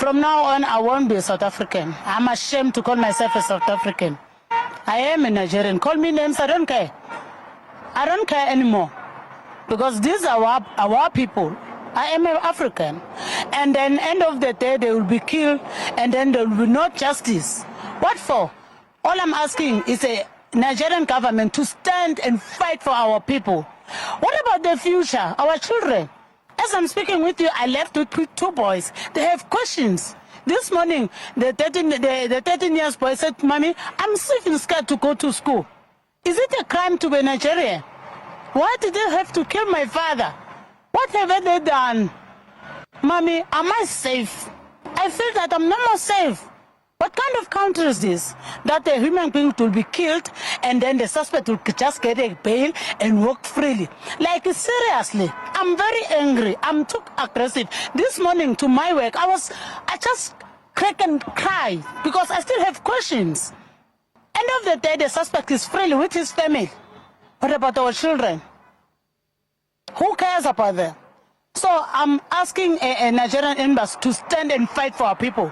From now on, I won't be a South African. I'm ashamed to call myself a South African. I am a Nigerian. Call me names, I don't care. I don't care anymore. Because these are our people. I am an African. And then end of the day, they will be killed, and then there will be no justice. What for? All I'm asking is a Nigerian government to stand and fight for our people. What about the future, our children? As I'm speaking with you, I left with two boys. They have questions. This morning, the 13 years boy said, Mommy, I'm even scared to go to school. Is it a crime to be Nigerian? Why did they have to kill my father? What have they done? Mommy, am I safe? I feel that I'm no more safe. What kind of country is this? That a human being will be killed and then the suspect will just get a bail and walk freely. Like, seriously, I'm very angry. I'm too aggressive. This morning to my work, I just crack and cry because I still have questions. End of the day, the suspect is freely with his family. What about our children? Who cares about them? So I'm asking a Nigerian embassy to stand and fight for our people.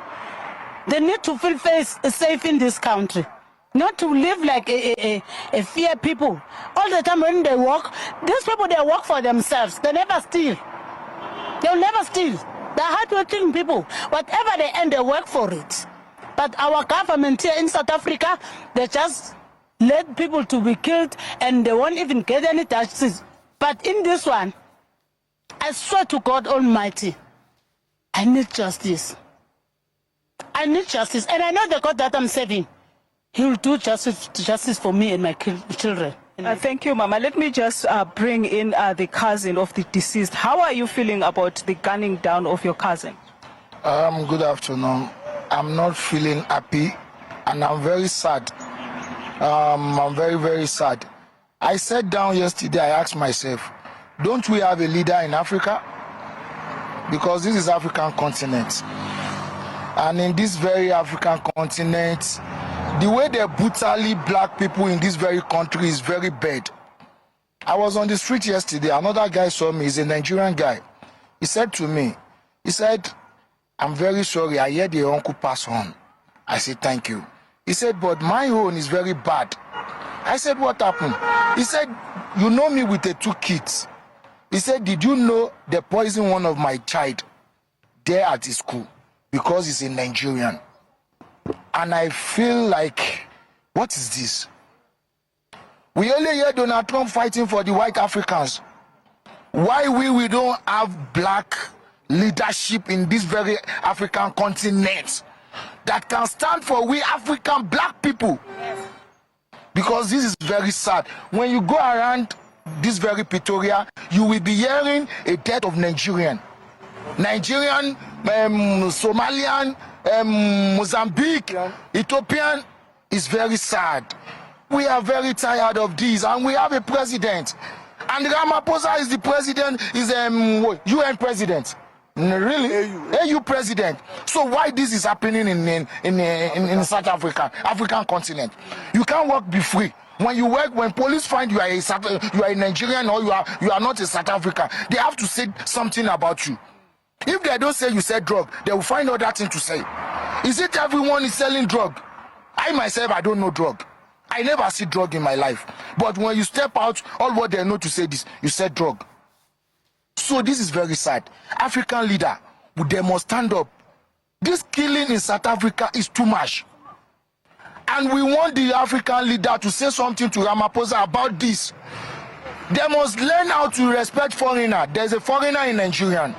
They need to feel safe in this country, not to live like a fear people. All the time when they work, these people, they work for themselves. They never steal. They'll never steal. They're hardworking people. Whatever they earn, they work for it. But our government here in South Africa, they just let people to be killed and they won't even get any justice. But in this one, I swear to God Almighty, I need justice. I need justice, and I know the God that I'm serving, He will do justice for me and my children. Thank you, Mama. Let me just bring in the cousin of the deceased. How are you feeling about the gunning down of your cousin? Good afternoon. I'm not feeling happy, and I'm very sad. I'm very, very sad. I sat down yesterday, I asked myself, don't we have a leader in Africa? Because this is African continent. And in this very African continent, the way they brutally black people in this very country is very bad. I was on the street yesterday. Another guy saw me. He's a Nigerian guy. He said to me, I'm very sorry. I heard your uncle pass on. I said, thank you. He said, but my own is very bad. I said, what happened? He said, you know me with the 2 kids. He said, did you know they poisoned one of my child there at his school? Because he's a Nigerian. And I feel like, what is this? We only hear Donald Trump fighting for the white Africans. Why we don't have black leadership in this very African continent that can stand for we African black people? Because this is very sad. When you go around this very Pretoria, you will be hearing a death of Nigerian, Somalian, Mozambique, Ethiopian. Is very sad. We are very tired of this, and we have a president. And Ramaphosa is the president, is UN president. Really? AU president. So why this is happening in South Africa, African continent? You can't work be free. When you work, when police find you are a Nigerian or you are not a South African, they have to say something about you. If they don't say you said drug, they will find other thing to say. Is it everyone is selling drug? I myself, I don't know drug. I never see drug in my life. But when you step out, all what they know to say this, you said drug. So this is very sad. African leader, they must stand up. This killing in South Africa is too much. And we want the African leader to say something to Ramaphosa about this. They must learn how to respect foreigner. There's a foreigner in Nigerian.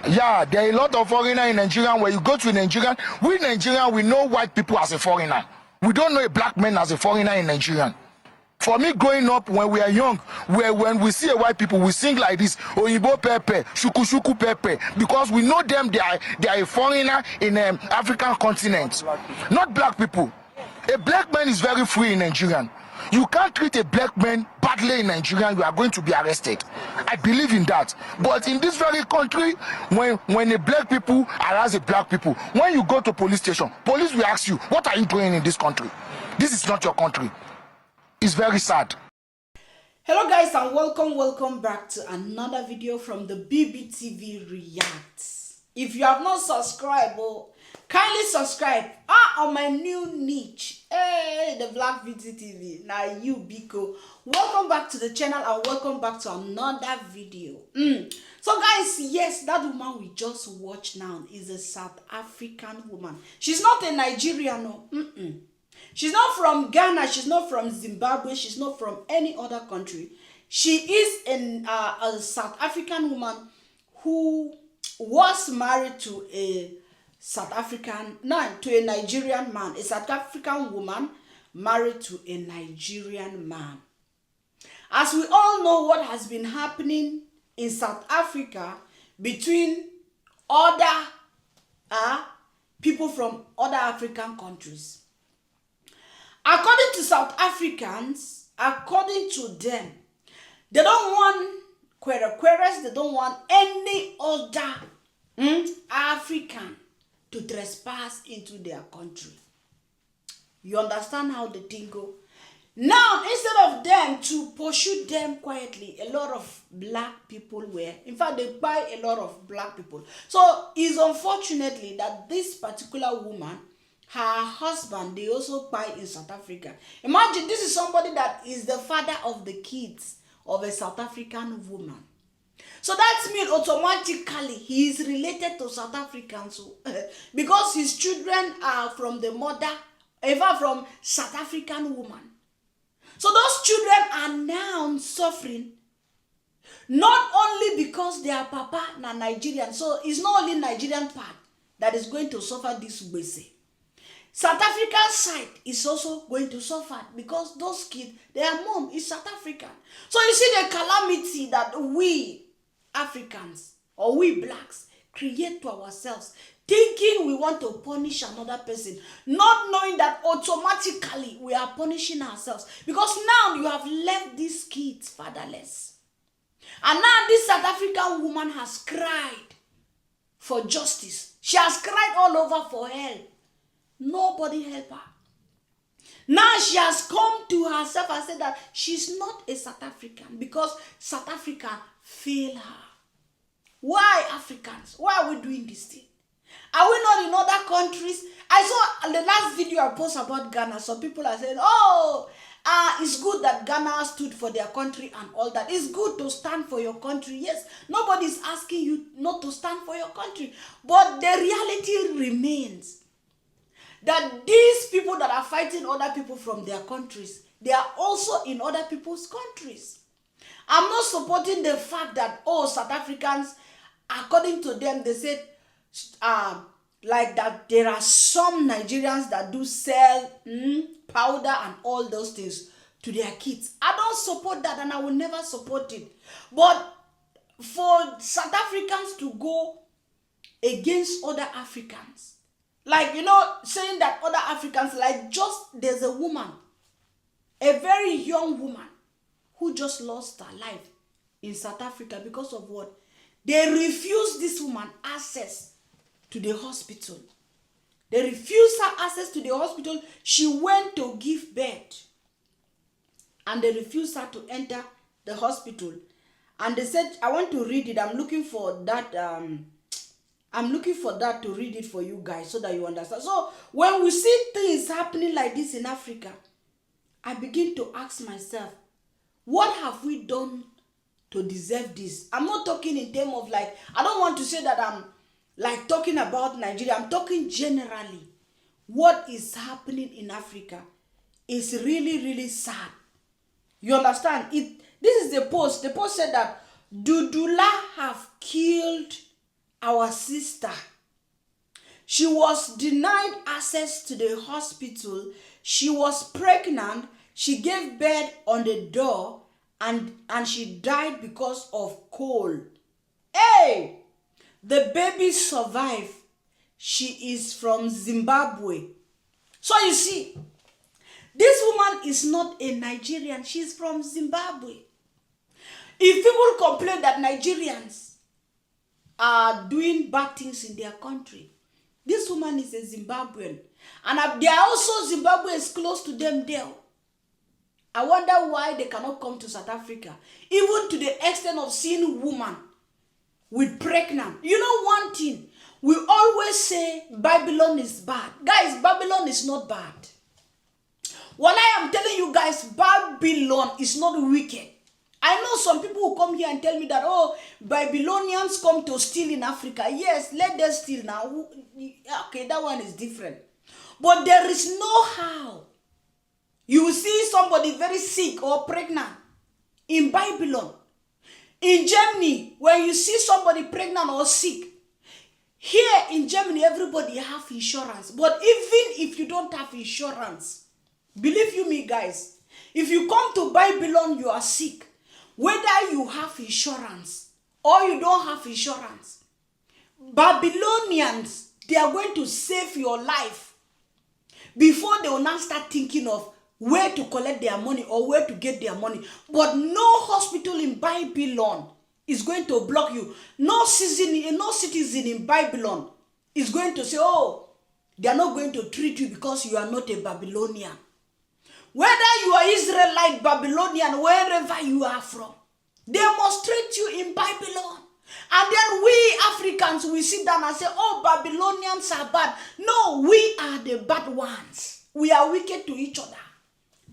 Yeah, there are a lot of foreigners in Nigeria. When you go to Nigerian, we Nigerian, we know white people as a foreigner. We don't know a black man as a foreigner in Nigerian. For me, growing up, when we are young, when we see a white people, we sing like this, Oyibo Pepe, Shuku Shuku Pepe, because we know them, they are a foreigner in African continent. Not black people. A black man is very free in Nigerian. You can't treat a black man badly in Nigeria, you are going to be arrested. I believe in that. But in this very country, when a black people harass a black people, when you go to police station, police will ask you, what are you doing in this country? This is not your country. It's very sad. Hello guys, and welcome back to another video from the BBTV Reacts. If you have not subscribed, kindly subscribe on my new niche. Hey, the Black BBTV. Now you Biko. Welcome back to the channel and welcome back to another video. So guys, yes, that woman we just watched now is a South African woman. She's not a Nigerian, no. She's not from Ghana, she's not from Zimbabwe, she's not from any other country. She is a South African woman who was married to a Nigerian man. A South African woman married to a Nigerian man. As we all know what has been happening in South Africa between other people from other African countries. According to South Africans, according to them, they don't want queres, they don't want any other African to trespass into their country. You understand how the thing go? Now, instead of them to pursue them quietly, a lot of black people were, in fact, they buy a lot of black people. So, it's unfortunately that this particular woman, her husband, they also buy in South Africa. Imagine this is somebody that is the father of the kids of a South African woman. So that means automatically he is related to South Africans because his children are from the mother, ever from South African woman. So those children are now suffering, not only because their papa na Nigerian. So it's not only Nigerian part that is going to suffer this base. South African side is also going to suffer because those kids, their mom is South African. So you see the calamity that we Africans or we blacks create to ourselves, thinking we want to punish another person, not knowing that automatically we are punishing ourselves because now you have left these kids fatherless. And now this South African woman has cried for justice. She has cried all over for help. Nobody help her. Now she has come to herself and said that she's not a South African because South Africa failed her. Why Africans? Why are we doing this thing? Are we not in other countries? I saw the last video I posted about Ghana. Some people are saying, it's good that Ghana stood for their country and all that. It's good to stand for your country. Yes, nobody's asking you not to stand for your country. But the reality remains that these people that are fighting other people from their countries, they are also in other people's countries. I'm not supporting the fact that, South Africans, according to them, they said, like that there are some Nigerians that do sell powder and all those things to their kids. I don't support that and I will never support it. But for South Africans to go against other Africans, like, saying that other Africans, like there's a woman, a very young woman, who just lost her life in South Africa because of what? They refused this woman access to the hospital. They refused her access to the hospital. She went to give birth. And they refused her to enter the hospital. And they said, I want to read it. I'm looking for that to read it for you guys so that you understand. So when we see things happening like this in Africa, I begin to ask myself, what have we done to deserve this? I'm not talking in terms of I don't want to say that I'm talking about Nigeria. I'm talking generally. What is happening in Africa is really, really sad. You understand? This is the post. The post said that Dudula have killed our sister. She was denied access to the hospital. She was pregnant. She gave birth on the door and she died because of cold. Hey! The baby survived. She is from Zimbabwe. So you see, this woman is not a Nigerian. She's from Zimbabwe. If people complain that Nigerians are doing bad things in their country, this woman is a Zimbabwean. And there are also Zimbabweans close to them there. I wonder why they cannot come to South Africa, even to the extent of seeing woman with pregnant. You know one thing, We always say Babylon is bad. Guys, Babylon is not bad. What I am telling you guys, Babylon is not wicked. I know some people who come here and tell me that, oh, Babylonians come to steal in Africa. Yes, let them steal now. Okay, that one is different. But there is no how you see somebody very sick or pregnant in Babylon. In Germany, when you see somebody pregnant or sick, here in Germany, everybody have insurance. But even if you don't have insurance, believe you me, guys, if you come to Babylon, you are sick. Whether you have insurance or you don't have insurance, Babylonians, they are going to save your life before they will now start thinking of where to collect their money or where to get their money. But no hospital in Babylon is going to block you. No citizen in Babylon is going to say, oh, they are not going to treat you because you are not a Babylonian. Whether you are Israelite, Babylonian, wherever you are from, they must treat you in Babylon. And then we Africans, we sit down and say, oh, Babylonians are bad. No, we are the bad ones. We are wicked to each other.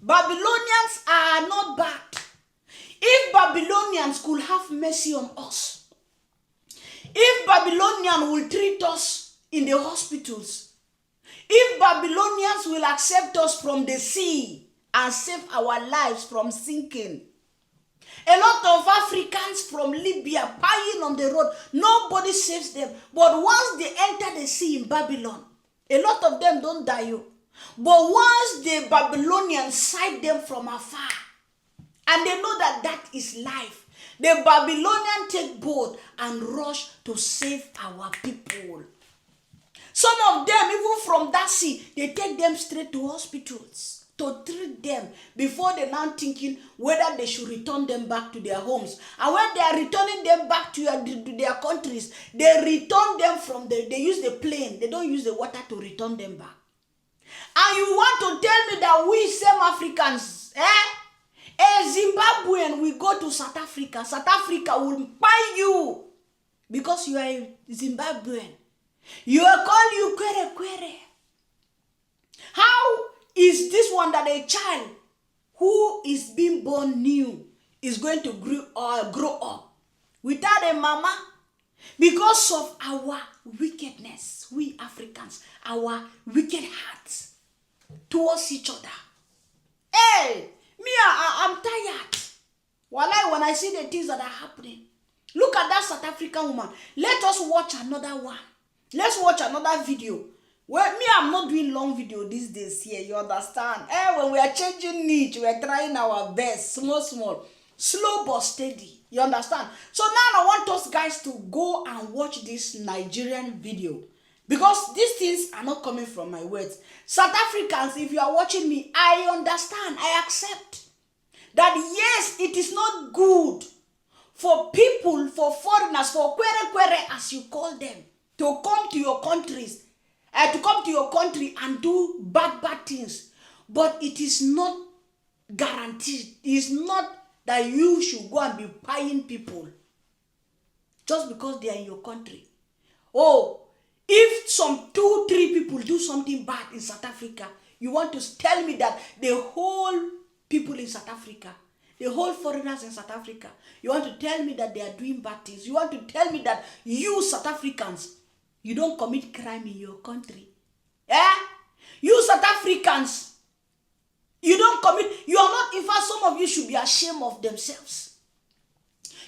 Babylonians are not bad. If Babylonians could have mercy on us, if Babylonians will treat us in the hospitals, if Babylonians will accept us from the sea and save our lives from sinking. A lot of Africans from Libya dying on the road, nobody saves them. But once they enter the sea in Babylon, a lot of them don't die. But once the Babylonians sight them from afar, and they know that that is life, the Babylonians take boat and rush to save our people. Some of them, even from that sea, they take them straight to hospitals to treat them before they now thinking whether they should return them back to their homes. And when they are returning them back to their countries, they return them they use the plane. They don't use the water to return them back. And you want to tell me that we same Africans, a Zimbabwean will go to South Africa. South Africa will buy you because you are a Zimbabwean. You are called you kwere. How is this one that a child who is being born new is going to grow up without a mama? Because of our wickedness, we Africans, our wicked hearts towards each other. Hey, me, I'm tired. When I see the things that are happening, look at that South African woman. Let us watch another one. Let's watch another video. Well, me, I'm not doing long video these days here, you understand? When we are changing niche, we are trying our best, small, slow but steady, you understand? So now I want us guys to go and watch this Nigerian video, because these things are not coming from my words. South Africans, if you are watching me, I understand, I accept that yes, it is not good for people, for foreigners, for kwere as you call them, to come to your countries, to come to your country and do bad things. But it is not guaranteed. It is not that you should go and be buying people just because they are in your country. Oh, if some 2-3 people do something bad in South Africa, you want to tell me that the whole people in South Africa, the whole foreigners in South Africa, you want to tell me that they are doing bad things? You want to tell me that you South Africans, you don't commit crime in your country? You South Africans, you don't commit, you are not, in fact, some of you should be ashamed of themselves.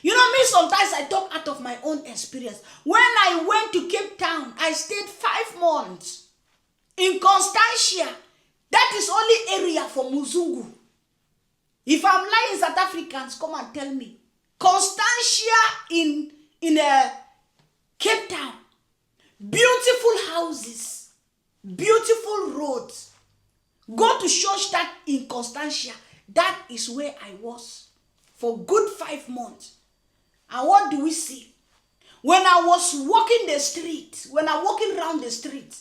You know me, sometimes I talk out of my own experience. When I went to Cape Town, I stayed 5 months in Constantia. That is only area for Muzungu. If I'm lying, South Africans, come and tell me. Constantia in Cape Town. Beautiful houses, beautiful roads. Go to Schoenstatt in Constantia. That is where I was for good 5 months. And what do we see? When I was walking the street, when I'm walking around the street,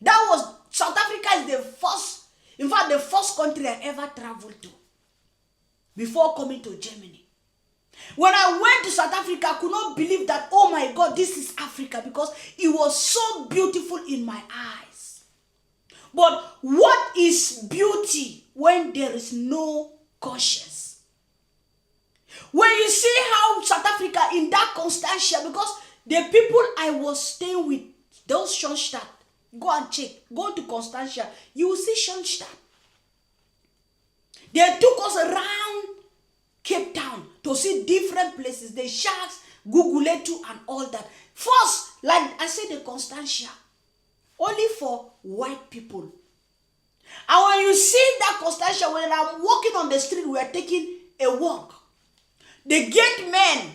that was, South Africa is the first, in fact, the first country I ever traveled to before coming to Germany. When I went to South Africa, I could not believe that, oh my God, this is Africa, because it was so beautiful in my eyes. But what is beauty when there is no conscience? When you see how South Africa in that Constantia, because the people I was staying with, those Schoenstatt, go and check, go to Constantia, you will see Schoenstatt. They took us around Cape Town to see different places, the sharks, Guguletu and all that. First, like I said, the Constantia, only for white people. And when you see that Constantia, when I'm walking on the street, we are taking a walk. The gate men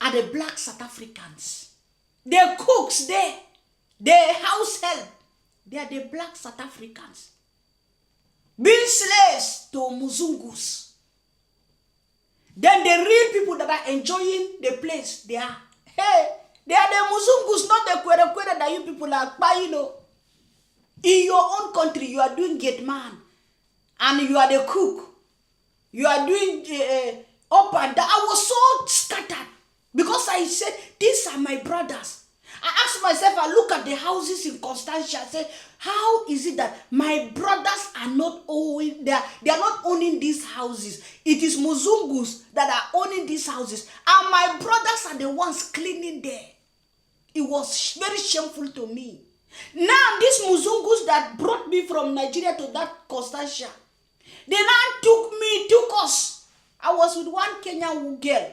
are the black South Africans. The cooks there, the house help, they are the black South Africans. Being slaves to Muzungus. Then the real people that are enjoying the place, they are the Muzungus, not the Kwere that you people are buying. In your own country, you are doing gate man, and you are the cook. You are doing up and down. I was so scattered because I said, these are my brothers. I asked myself, I look at the houses in Constantia, I said, how is it that my brothers are not owning, they are not owning these houses? It is Muzungus that are owning these houses, and my brothers are the ones cleaning there. It was very shameful to me. Now, these Muzungus that brought me from Nigeria to that Constantia, they now took us. I was with one Kenyan girl.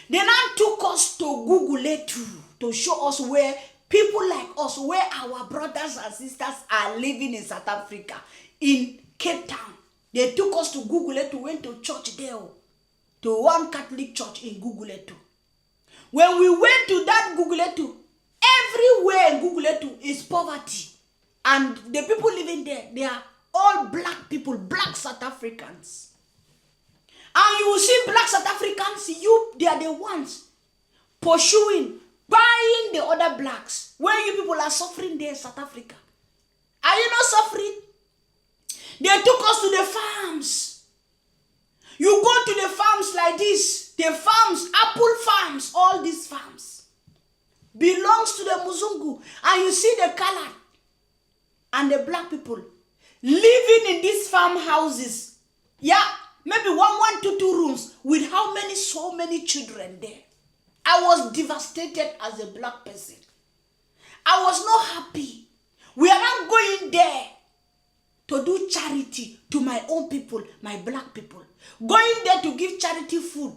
They now took us to Guguletu to show us where people like us, where our brothers and sisters are living in South Africa, in Cape Town. They took us to Guguletu, went to church there, to one Catholic church in Guguletu. When we went to that Guguletu, everywhere in Guguletu is poverty. And the people living there, they are all black people, black South Africans. And you will see black South Africans, they are the ones pursuing, buying the other blacks. When you people are suffering there in South Africa. Are you not suffering? They took us to the farms. You go to the farms like this. The farms, apple farms, all these farms belongs to the Muzungu. And you see the colored and the black people living in these farmhouses. Yeah, maybe one to two rooms with so many children there. I was devastated as a black person. I was not happy. We are not going there to do charity to my own people, my black people. Going there to give charity food,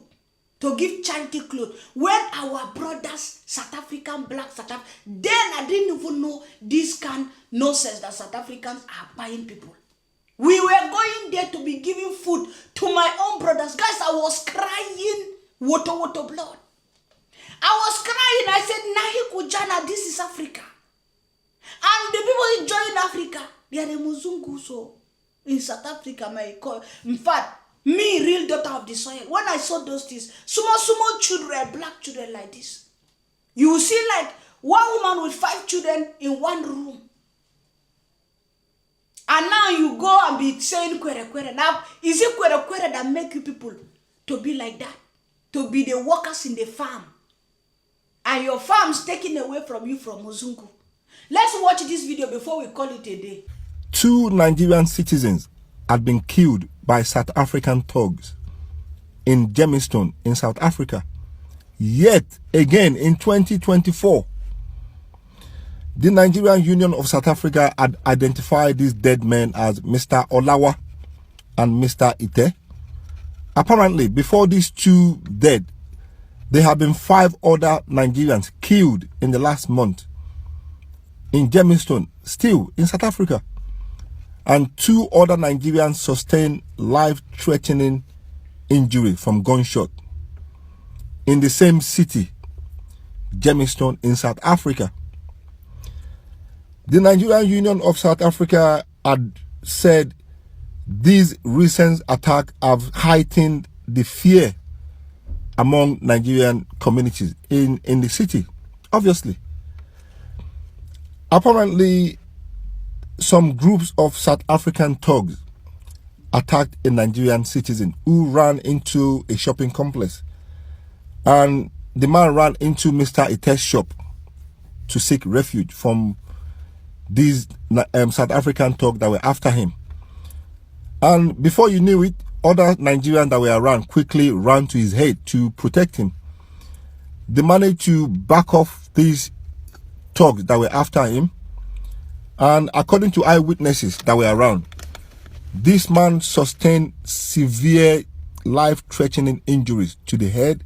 to give charity clothes. When our brothers, South African, black South African, then I didn't even know this kind of nonsense that South Africans are buying people. We were going there to be giving food to my own brothers. Guys, I was crying, water blood. I was crying. I said, Nahi Kujana, this is Africa. And the people enjoying Africa, they are the Muzungu. So in South Africa, in fact, me, real daughter of the soil, when I saw those things, small children, black children like this, you will see like one woman with 5 children in one room. And now you go and be saying kwere. Now, is it kwere that make you people to be like that? To be the workers in the farm? And your farm's taken away from you from Muzungu. Let's watch this video before we call it a day. 2 Nigerian citizens had been killed by South African thugs in Germiston in South Africa. Yet again in 2024, the Nigerian Union of South Africa had identified these dead men as Mr. Olawa and Mr. Ite. Apparently, before these 2 dead, there have been 5 other Nigerians killed in the last month in Germiston, still in South Africa. And 2 other Nigerians sustained life-threatening injury from gunshot in the same city, Germiston in South Africa. The Nigerian Union of South Africa had said these recent attacks have heightened the fear among Nigerian communities in the city, obviously. Apparently, some groups of South African thugs attacked a Nigerian citizen who ran into a shopping complex And the man ran into Mr. Ite's shop to seek refuge from these South African thugs that were after him. And before you knew it, other Nigerians that were around quickly ran to his aid to protect him. They managed to back off these thugs that were after him. And according to eyewitnesses that were around, this man sustained severe life-threatening injuries to the head.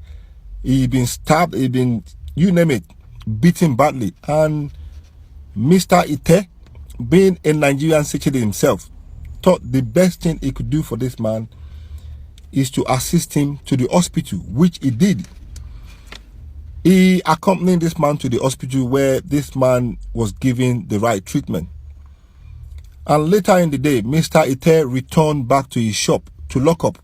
He'd been stabbed, he'd been, you name it, beaten badly. And Mr. Ite, being a Nigerian citizen himself, thought the best thing he could do for this man is to assist him to the hospital, which he did. He accompanied this man to the hospital where this man was given the right treatment. And later in the day, Mr. Ite returned back to his shop to lock up,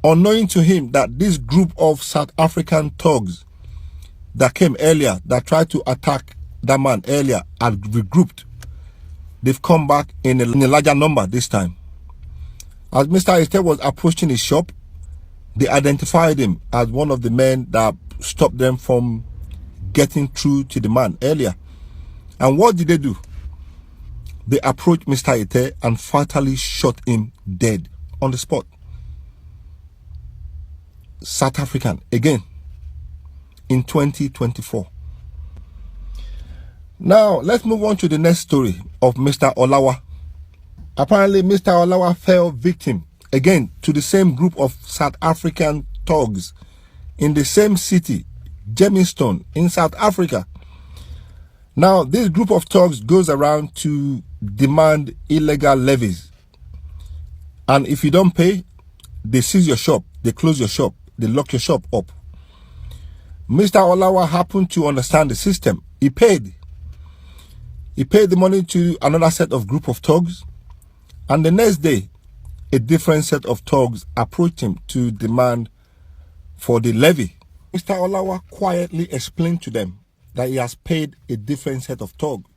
unknowing to him that this group of South African thugs that came earlier, that tried to attack that man earlier, had regrouped. They've come back in a larger number this time. As Mr. Ite was approaching his shop, they identified him as one of the men that stopped them from getting through to the man earlier. And what did they do? They approached Mr. Ite and fatally shot him dead on the spot. South African again in 2024. Now let's move on to the next story of Mr. Olawa. Apparently Mr. Olawa fell victim again to the same group of South African thugs in the same city, Germiston, in South Africa. Now this group of thugs goes around to demand illegal levies, and if you don't pay, they seize your shop, they close your shop, they lock your shop up. Mr. Olawa happened to understand the system. He paid the money to another set of group of thugs, and the next day a different set of thugs approached him to demand for the levy. Mr. Olawa quietly explained to them that he has paid a different set of thugs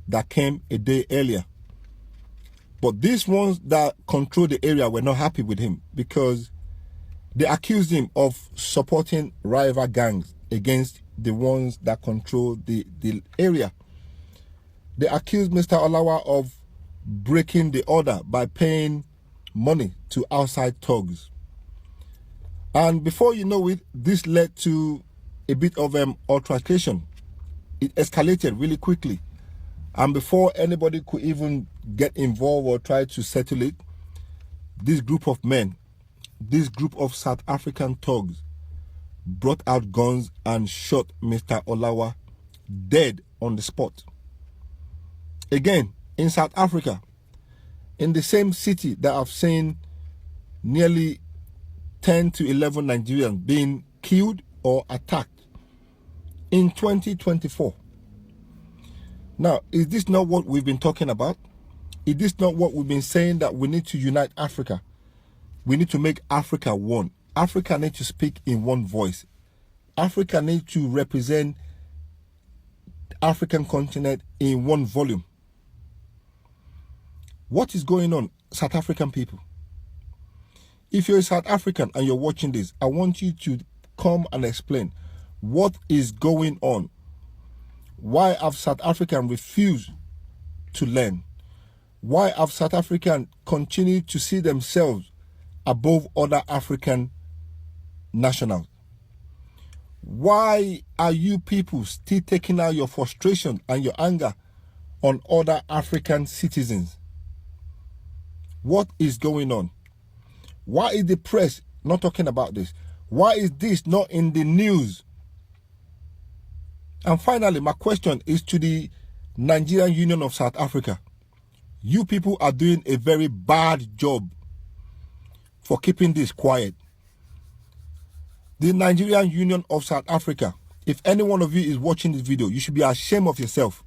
that came a day earlier. But these ones that control the area were not happy with him because they accused him of supporting rival gangs against the ones that control the area. They accused Mr. Olawa of breaking the order by paying money to outside thugs. And before you know it, this led to a bit of altercation. It escalated really quickly. And before anybody could even get involved or try to settle it, this group of men, this group of South African thugs, brought out guns and shot Mr. Olawa dead on the spot. Again, in South Africa, in the same city that I've seen nearly 10 to 11 Nigerians being killed or attacked in 2024. Now, is this not what we've been talking about? Is this not what we've been saying, that we need to unite Africa? We need to make Africa one. Africa needs to speak in one voice. Africa needs to represent the African continent in one volume. What is going on, South African people? If you're a South African and you're watching this, I want you to come and explain what is going on. Why have South Africans refused to learn? Why have South Africans continued to see themselves above other African nationals? Why are you people still taking out your frustration and your anger on other African citizens? What is going on? Why is the press not talking about this? Why is this not in the news? And finally, my question is to the Nigerian Union of South Africa. You people are doing a very bad job for keeping this quiet. The Nigerian Union of South Africa, if any one of you is watching this video, you should be ashamed of yourself.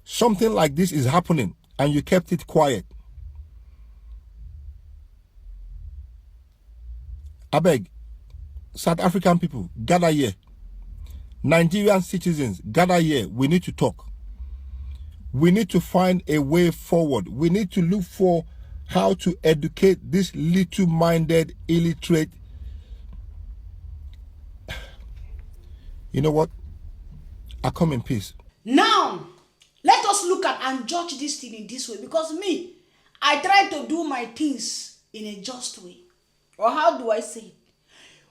Something like this is happening and you kept it quiet. I beg, South African people, gather here. Nigerian citizens, gather here. We need to talk. We need to find a way forward. We need to look for how to educate this little-minded, illiterate You know what? I come in peace. Now, let us look at and judge this thing in this way, because me, I try to do my things in a just way. Or how do I say it?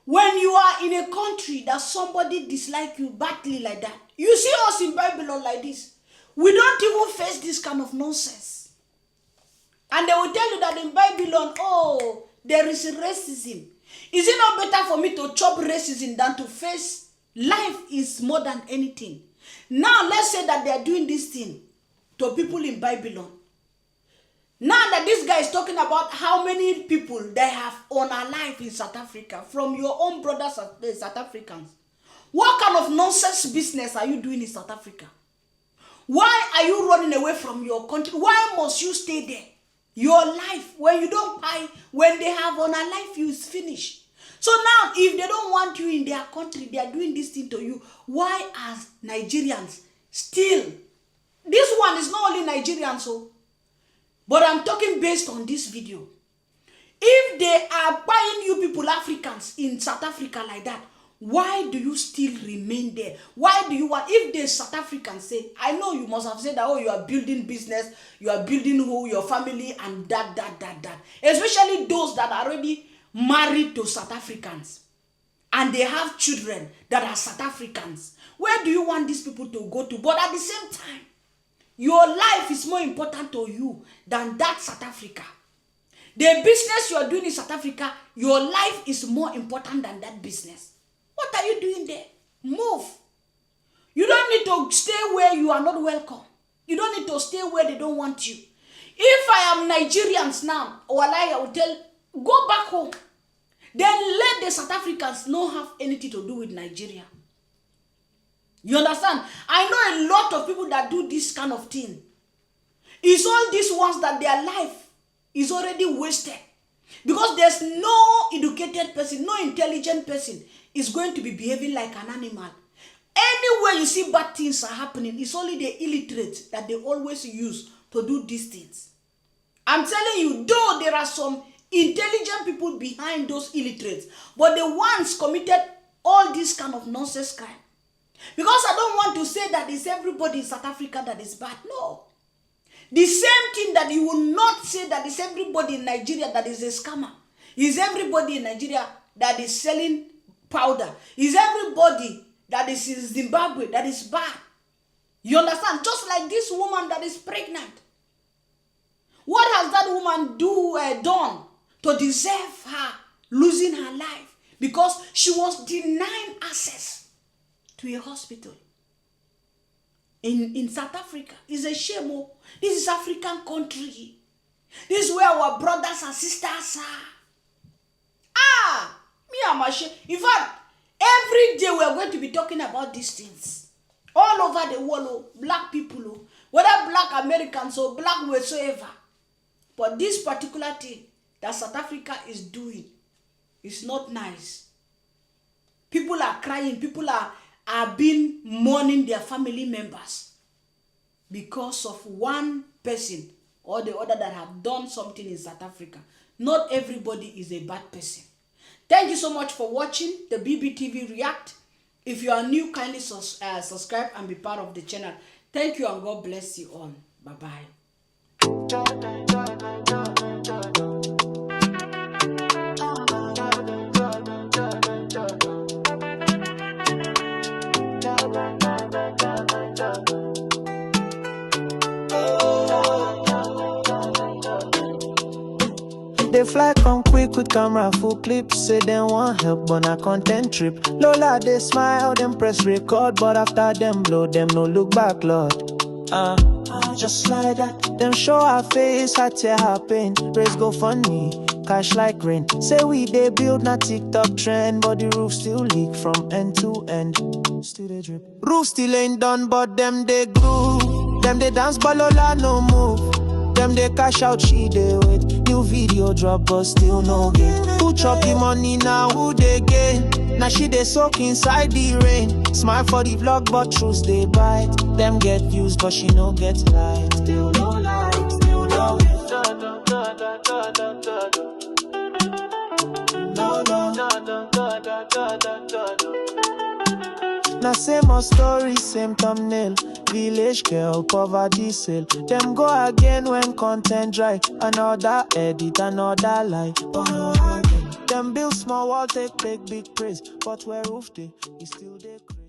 When you are in a country that somebody dislike you badly like that, you see us in Babylon like this, we don't even face this kind of nonsense. And they will tell you that in Babylon, oh, there is racism. Is it not better for me to chop racism than to face life is more than anything? Now, let's say that they are doing this thing to people in Babylon. Now that this guy is talking about how many people they have unalived in South Africa from your own brothers, South Africans. What kind of nonsense business are you doing in South Africa? Why are you running away from your country? Why must you stay there? Your life, when you don't buy, when they have unalived you, is finished. So now, if they don't want you in their country, they are doing this thing to you. Why are Nigerians still? This one is not only Nigerians, so. But I'm talking based on this video. If they are buying you people, Africans, in South Africa like that, why do you still remain there? Why do you want, if the South Africans say, I know you must have said that, oh, you are building business, you are building who, your family, and that. Especially those that are already married to South Africans. And they have children that are South Africans. Where do you want these people to go to? But at the same time, your life is more important to you than that South Africa. The business you are doing in South Africa, your life is more important than that business. What are you doing there? Move. You don't need to stay where you are not welcome. You don't need to stay where they don't want you. If I am Nigerians now, or I will tell, go back home. Then let the South Africans not have anything to do with Nigeria. You understand? I know a lot of people that do this kind of thing. It's all these ones that their life is already wasted. Because there's no educated person, no intelligent person is going to be behaving like an animal. Anywhere you see bad things are happening, it's only the illiterate that they always use to do these things. I'm telling you, though there are some intelligent people behind those illiterates, but the ones committed all this kind of nonsense crime. Because I don't want to say that it's everybody in South Africa that is bad. No. The same thing that you will not say that it's everybody in Nigeria that is a scammer. Is everybody in Nigeria that is selling powder. Is everybody that is in Zimbabwe that is bad. You understand? Just like this woman that is pregnant. What has that woman done to deserve her losing her life? Because she was denied access to a hospital in South Africa. It's a shame. Oh. This is African country. This is where our brothers and sisters are. Me, I'm ashamed. In fact, every day we are going to be talking about these things. All over the world, oh, black people, oh, whether black Americans or black whatsoever. But this particular thing that South Africa is doing is not nice. People are crying. People are been mourning their family members because of one person or the other that have done something in South Africa. Not everybody is a bad person. Thank you so much for watching the BBTV React. If you are new, kindly subscribe and be part of the channel. Thank you and God bless you all. Bye-bye. They fly come quick with camera full clips. Say they want help on a content trip. Lola they smile, them press record, but after them blow, them no look back, Lord. Just like that. Them show our face, I tear her pain. Praise go funny, cash like rain. Say we they build na TikTok trend, but the roof still leak from end to end. Still they drip. Roof still ain't done, but them they groove. Them they dance, but Lola no move. Them they cash out, she they wait. New video drop, but still no gain. Who chop the money now, who they gain? Now she they soak inside the rain. Smile for the vlog, but truth they bite. Them get views, but she no get light. Still no light, still no Now same old story, same thumbnail. Village girl, poverty sale. Them go again when content dry. Another edit, another lie. Them build small wall, take big praise. But where roof they, we still they crash.